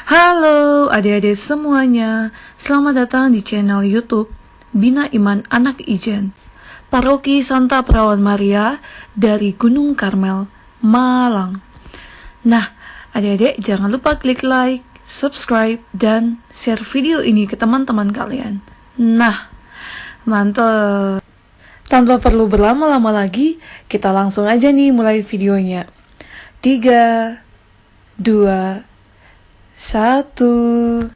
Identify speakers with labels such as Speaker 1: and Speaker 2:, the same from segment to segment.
Speaker 1: Halo adik-adik semuanya, selamat datang di channel YouTube Bina Iman Anak Ijen, Paroki Santa Perawan Maria dari Gunung Karmel, Malang. Nah, adik-adik jangan lupa klik like, subscribe, dan share video ini ke teman-teman kalian. Nah, mantap. Tanpa perlu berlama-lama lagi, kita langsung aja nih mulai videonya. 3, 2, 1.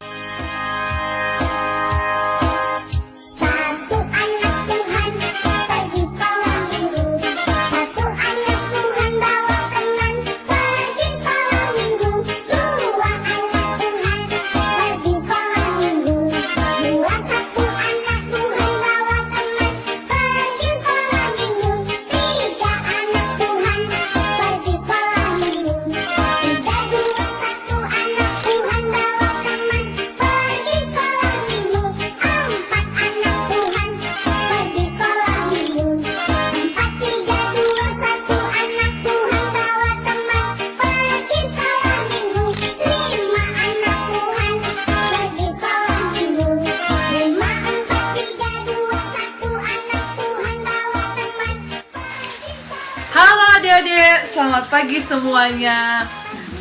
Speaker 1: Adik-adik, selamat pagi semuanya.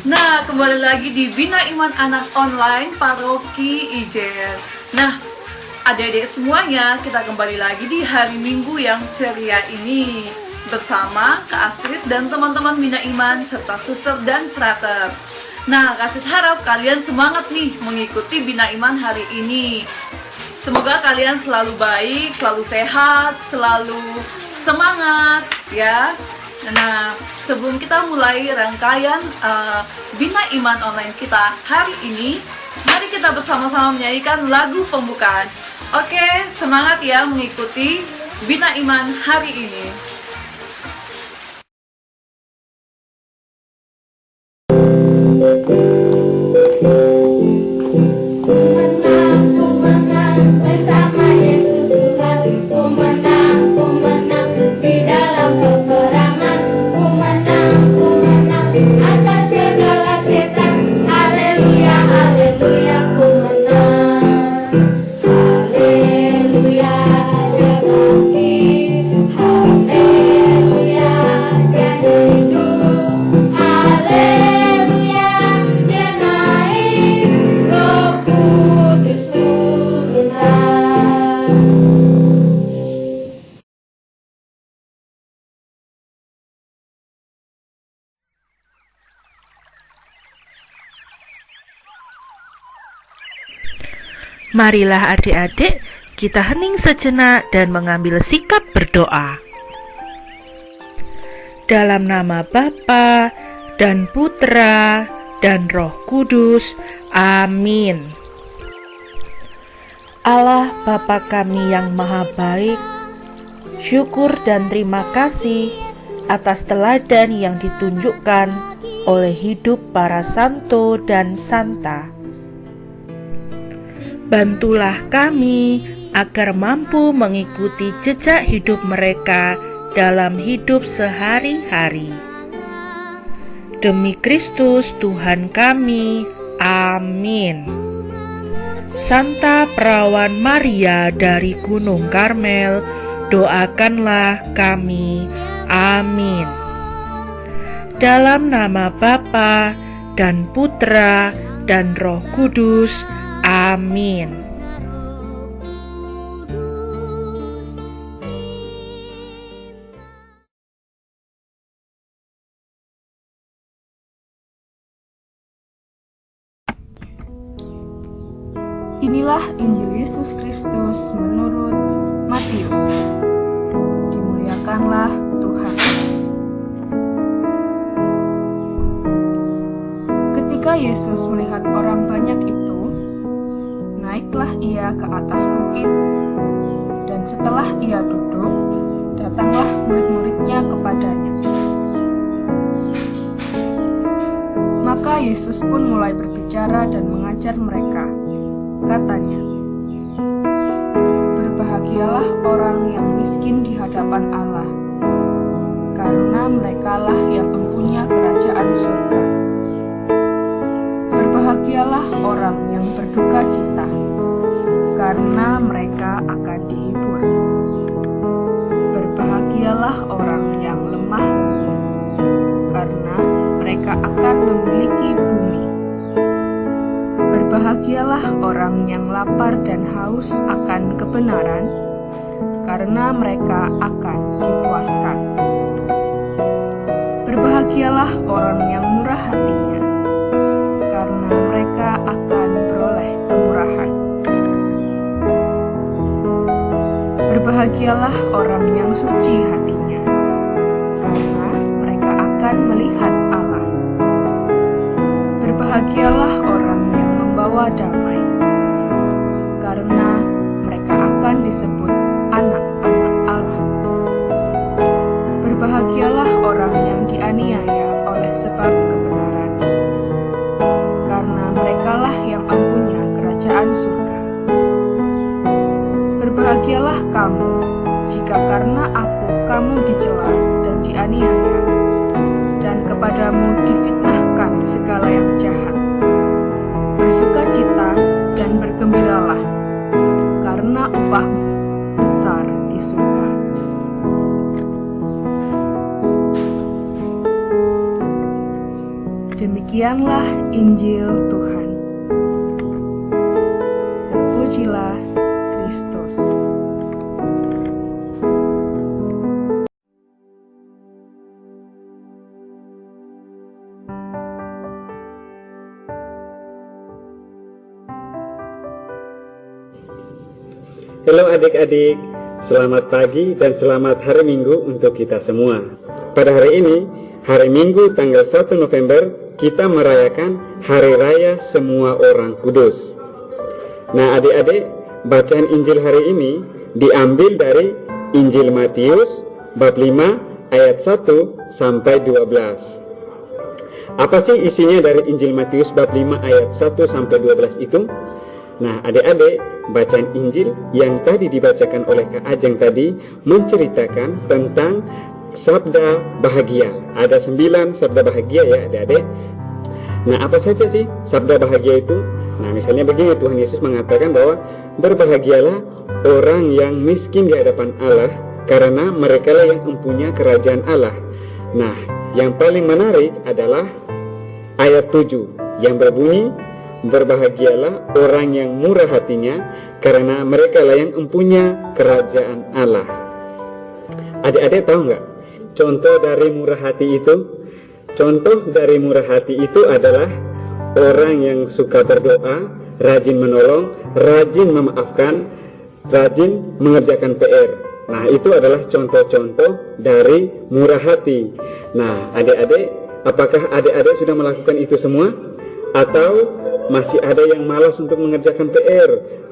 Speaker 1: Nah, kembali lagi di Bina Iman Anak Online Paroki Ijen. Nah, adik-adik semuanya, kita kembali lagi di hari Minggu yang ceria ini bersama Kak Astrid dan teman-teman Bina Iman serta suster dan frater. Nah, Kak Astrid harap kalian semangat nih mengikuti Bina Iman hari ini. Semoga kalian selalu baik, selalu sehat, selalu semangat ya. Nah, sebelum kita mulai rangkaian Bina Iman Online kita hari ini, mari kita bersama-sama menyanyikan lagu pembukaan. Oke, semangat ya mengikuti Bina Iman hari ini.
Speaker 2: Marilah adik-adik, kita hening sejenak dan mengambil sikap berdoa. Dalam nama Bapa dan Putra dan Roh Kudus, amin. Allah Bapa kami yang maha baik, syukur dan terima kasih atas teladan yang ditunjukkan oleh hidup para santo dan santa. Bantulah kami agar mampu mengikuti jejak hidup mereka dalam hidup sehari-hari. Demi Kristus Tuhan kami, amin. Santa Perawan Maria dari Gunung Karmel, doakanlah kami, amin. Dalam nama Bapa dan Putra dan Roh Kudus, amin.
Speaker 3: Inilah Injil Yesus Kristus menurut Matius. Dimuliakanlah Tuhan. Ketika Yesus melihat orang banyak itu, naiklah ia ke atas bukit, dan setelah ia duduk, datanglah murid-muridnya kepadanya. Maka Yesus pun mulai berbicara dan mengajar mereka. Katanya, "Berbahagialah orang yang miskin di hadapan Allah, karena merekalah yang mempunyai kerajaan surga. akan dihibur. Berbahagialah orang yang lemah lembut, karena mereka akan memiliki bumi. Berbahagialah orang yang lapar dan haus akan kebenaran, karena mereka akan dipuaskan. Berbahagialah orang yang murah hatinya, karena mereka akan beroleh kemurahan. Berbahagialah orang yang suci hatinya, karena mereka akan melihat Allah. Berbahagialah orang yang membawa damai, karena mereka akan disebut anak-anak Allah. Berbahagialah orang yang dianiaya oleh sebab kebenaran, karena merekalah yang mempunyai kerajaan surga. Berbahagialah kamu jika karena aku kamu dicela dan dianiaya, dan kepadamu difitnahkan segala yang jahat. Bersukacita dan bergembiralah, karena upahmu besar di surga. Demikianlah Injil Tuhan. Terpujilah Kristus.
Speaker 4: Halo adik-adik, selamat pagi dan selamat hari Minggu untuk kita semua. Pada hari ini, hari Minggu tanggal 1 November, kita merayakan Hari Raya Semua Orang Kudus. Nah adik-adik, bacaan Injil hari ini diambil dari Injil Matius bab 5 ayat 1 sampai 12. Apa sih isinya dari Injil Matius bab 5 ayat 1 sampai 12 itu? Nah adik-adik, bacaan Injil yang tadi dibacakan oleh Kak Ajeng tadi menceritakan tentang sabda bahagia. Ada 9 sabda bahagia ya adik-adik. Nah apa saja sih sabda bahagia itu? Nah misalnya begini, Tuhan Yesus mengatakan bahwa berbahagialah orang yang miskin di hadapan Allah, karena merekalah yang mempunyai kerajaan Allah. Nah yang paling menarik adalah ayat 7 yang berbunyi, berbahagialah orang yang murah hatinya, karena mereka lah yang mempunyai kerajaan Allah. Adik-adik tahu nggak contoh dari murah hati itu? Contoh dari murah hati itu adalah orang yang suka berdoa, rajin menolong, rajin memaafkan, rajin mengerjakan PR. Nah itu adalah contoh-contoh dari murah hati. Nah adik-adik, apakah adik-adik sudah melakukan itu semua? Atau masih ada yang malas untuk mengerjakan PR,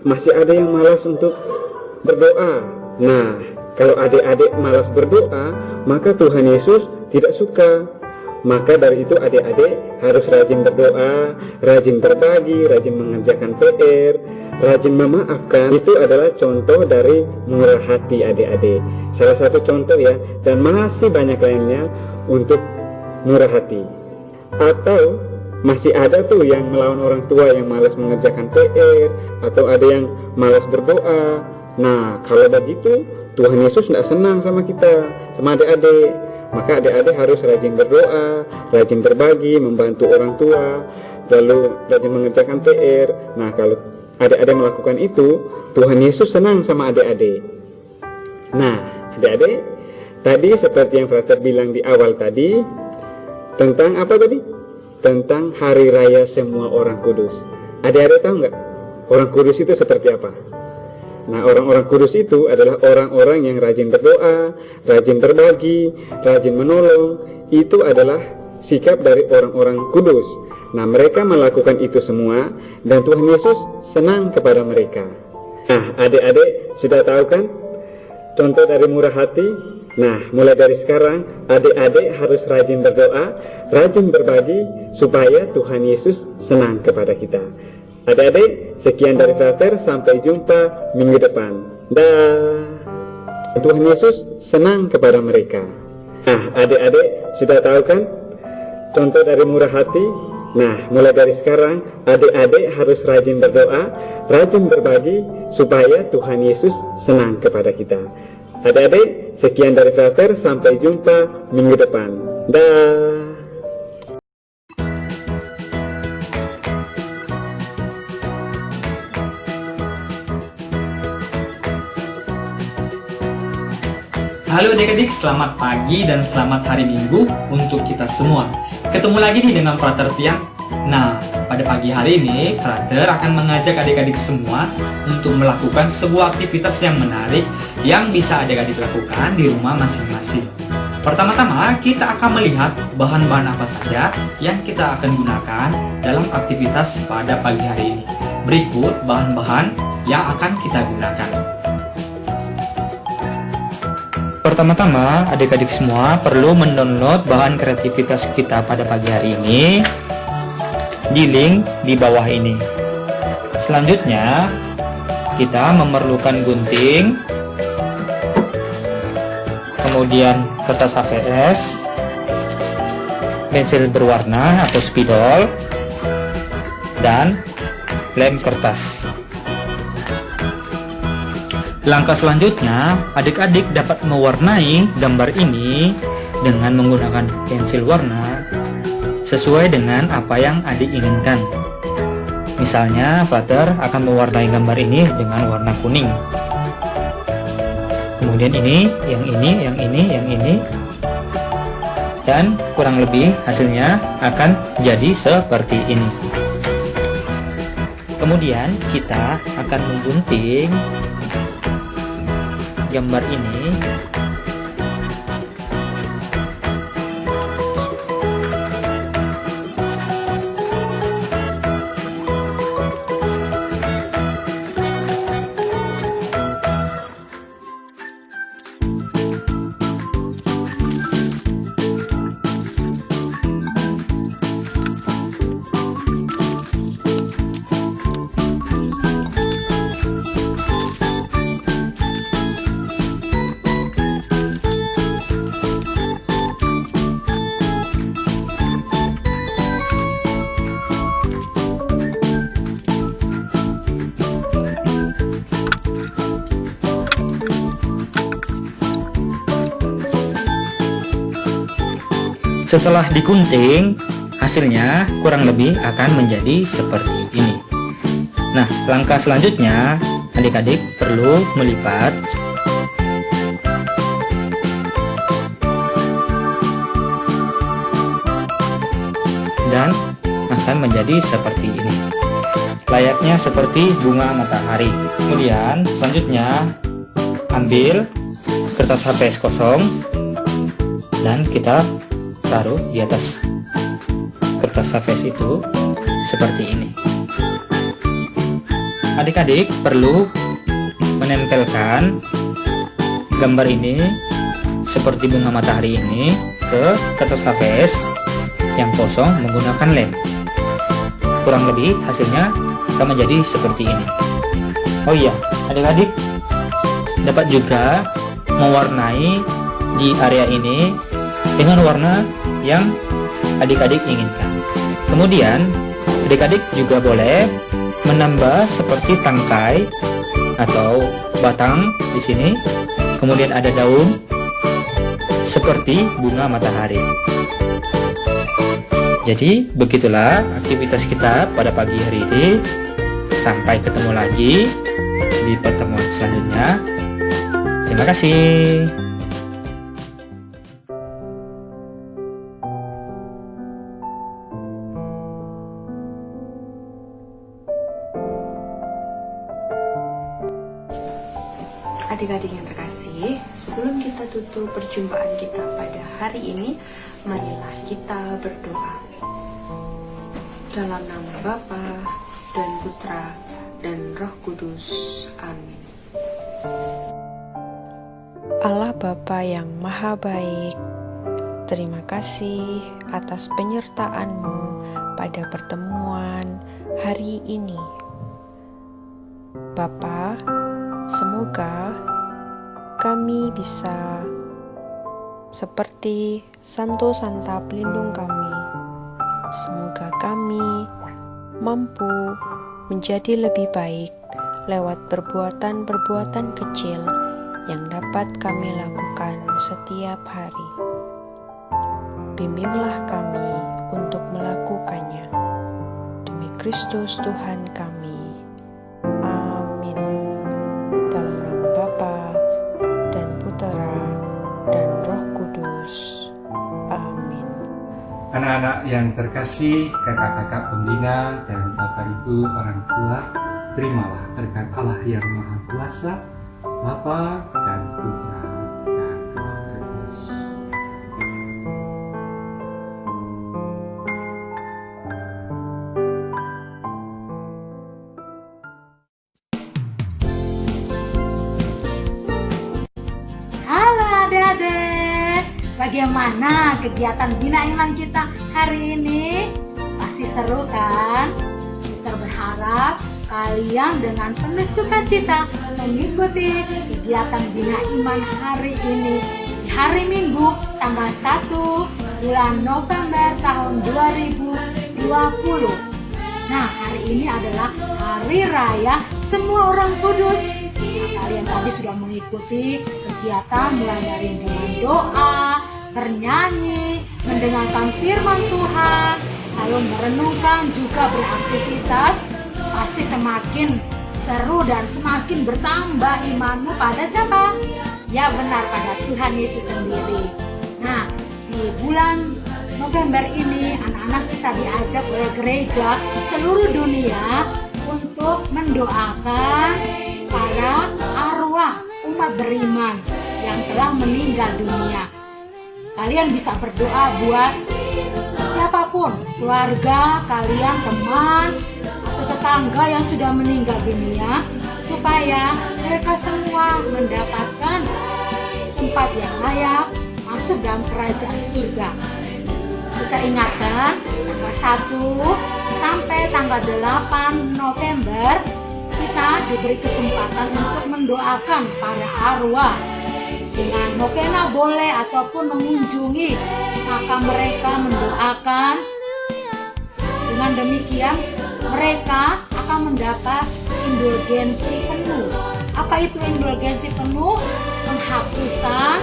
Speaker 4: masih ada yang malas untuk berdoa. Nah, kalau adik-adik malas berdoa, maka Tuhan Yesus tidak suka. Maka dari itu adik-adik harus rajin berdoa, rajin berbagi, rajin mengerjakan PR, rajin memaafkan. Itu adalah contoh dari murah hati adik-adik. Salah satu contoh ya, dan masih banyak lainnya untuk murah hati. Atau masih ada tuh yang melawan orang tua, yang malas mengerjakan PR, atau ada yang malas berdoa. Nah kalau begitu Tuhan Yesus tidak senang sama kita, sama adik-adik. Maka adik-adik harus rajin berdoa, rajin berbagi, membantu orang tua, lalu rajin mengerjakan PR. Nah kalau adik-adik melakukan itu, Tuhan Yesus senang sama adik-adik. Nah adik-adik, tadi seperti yang Frater bilang di awal tadi, tentang apa tadi? Tentang Hari Raya Semua Orang Kudus. Adik-adik tahu nggak orang kudus itu seperti apa? Nah orang-orang kudus itu adalah orang-orang yang rajin berdoa, rajin berbagi, rajin menolong. Itu adalah sikap dari orang-orang kudus. Nah mereka melakukan itu semua, dan Tuhan Yesus senang kepada mereka. Nah adik-adik sudah tahu kan contoh dari murah hati? Nah mulai dari sekarang adik-adik harus rajin berdoa, rajin berbagi, supaya Tuhan Yesus senang kepada kita. Adik-adik, sekian dari Frater, sampai jumpa minggu depan. Dah. Tuhan Yesus senang kepada mereka. Nah adik-adik sudah tahu kan contoh dari murah hati? Nah, mulai dari sekarang, adik-adik harus rajin berdoa, rajin berbagi, supaya Tuhan Yesus senang kepada kita. Adik-adik, sekian dari Frater, sampai jumpa minggu depan. Dah.
Speaker 5: Halo adik-adik, selamat pagi dan selamat hari Minggu untuk kita semua. Ketemu lagi nih dengan Frater Tiang. Nah, pada pagi hari ini, Frater akan mengajak adik-adik semua untuk melakukan sebuah aktivitas yang menarik yang bisa adik-adik lakukan di rumah masing-masing. Pertama-tama, kita akan melihat bahan-bahan apa saja yang kita akan gunakan dalam aktivitas pada pagi hari ini. Berikut bahan-bahan yang akan kita gunakan. Pertama-tama, adik-adik semua perlu mendownload bahan kreativitas kita pada pagi hari ini di link di bawah ini. Selanjutnya, kita memerlukan gunting, kemudian kertas HVS, pensil berwarna atau spidol, dan lem kertas. Langkah selanjutnya, adik-adik dapat mewarnai gambar ini dengan menggunakan pensil warna sesuai dengan apa yang adik inginkan. Misalnya, Frater akan mewarnai gambar ini dengan warna kuning. Kemudian ini, yang ini, dan kurang lebih hasilnya akan jadi seperti ini. Kemudian kita akan menggunting gambar ini setelah digunting, hasilnya kurang lebih akan menjadi seperti ini. Nah, langkah selanjutnya, adik-adik perlu melipat dan akan menjadi seperti ini. Layaknya seperti bunga matahari. Kemudian, selanjutnya ambil kertas HVS kosong dan kita taruh di atas kertas HVS itu seperti ini. Adik-adik perlu menempelkan gambar ini seperti bunga matahari ini ke kertas HVS yang kosong menggunakan lem. Kurang lebih hasilnya akan menjadi seperti ini. Oh iya, adik-adik dapat juga mewarnai di area ini dengan warna yang adik-adik inginkan. Kemudian, adik-adik juga boleh menambah seperti tangkai atau batang di sini. Kemudian ada daun seperti bunga matahari. Jadi, begitulah aktivitas kita pada pagi hari ini. Sampai ketemu lagi di pertemuan selanjutnya. Terima kasih.
Speaker 6: Adik-adik yang terkasih, sebelum kita tutup perjumpaan kita pada hari ini, marilah kita berdoa. Dalam nama Bapa dan Putra dan Roh Kudus. Amin.
Speaker 7: Allah Bapa yang Maha Baik, terima kasih atas penyertaan-Mu pada pertemuan hari ini. Bapa, semoga kami bisa seperti Santo Santa pelindung kami, Semoga kami mampu menjadi lebih baik lewat perbuatan-perbuatan kecil yang dapat kami lakukan setiap hari. Bimbinglah kami untuk melakukannya. Demi Kristus Tuhan kami. Amin. Dalam nama Bapa dan Putera dan Roh Kudus. Amin.
Speaker 8: Anak-anak yang terkasih, kakak-kakak pembina dan bapak ibu orang tua, terimalah berkat Allah yang Maha Kuasa, Bapa dan Putra dan Roh Kudus.
Speaker 9: Halo adik-adik, bagaimana kegiatan Bina Iman kita hari ini? Pasti seru kan? Suster berharap kalian dengan penuh sukacita mengikuti kegiatan Bina Iman hari ini di hari Minggu tanggal 1 bulan November tahun 2020. Nah, hari ini adalah Hari Raya Semua Orang Kudus. Nah, kalian tadi sudah mengikuti kegiatan mulai dari dengan doa, bernyanyi, mendengarkan firman Tuhan, lalu merenungkan, juga beraktivitas. Pasti semakin seru dan semakin bertambah imanmu pada siapa? Ya benar, pada Tuhan Yesus sendiri. Nah, di bulan November ini anak-anak kita diajak oleh gereja seluruh dunia untuk mendoakan para arwah umat beriman yang telah meninggal dunia. Kalian bisa berdoa buat siapapun, keluarga kalian, teman atau tetangga yang sudah meninggal dunia, supaya mereka semua mendapatkan tempat yang layak masuk dalam kerajaan surga. Suster ingatkan, tanggal 1 sampai tanggal 8 November kita diberi kesempatan untuk mendoakan para arwah. Dengan novena boleh ataupun mengunjungi maka mereka mendoakan. Dengan demikian mereka akan mendapat indulgensi penuh. Apa itu indulgensi penuh? Penghapusan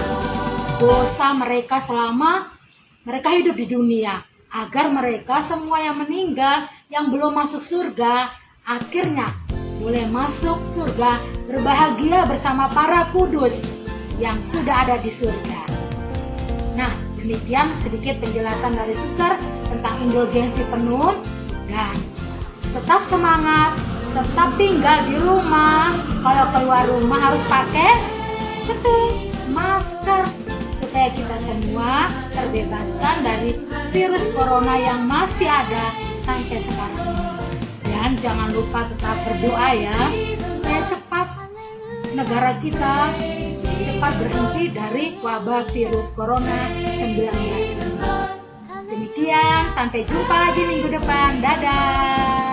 Speaker 9: dosa mereka selama mereka hidup di dunia, agar mereka semua yang meninggal yang belum masuk surga akhirnya boleh masuk surga, berbahagia bersama para kudus yang sudah ada di surga. Nah, demikian sedikit penjelasan dari suster tentang indulgensi penuh. Dan tetap semangat, tetap tinggal di rumah. Kalau keluar rumah harus pakai masker, supaya kita semua terbebaskan dari virus corona yang masih ada sampai sekarang ini. Dan jangan lupa tetap berdoa ya, supaya cepat negara kita cepat berhenti dari wabah virus corona 19 ini. Demikian, sampai jumpa lagi minggu depan. Dadah.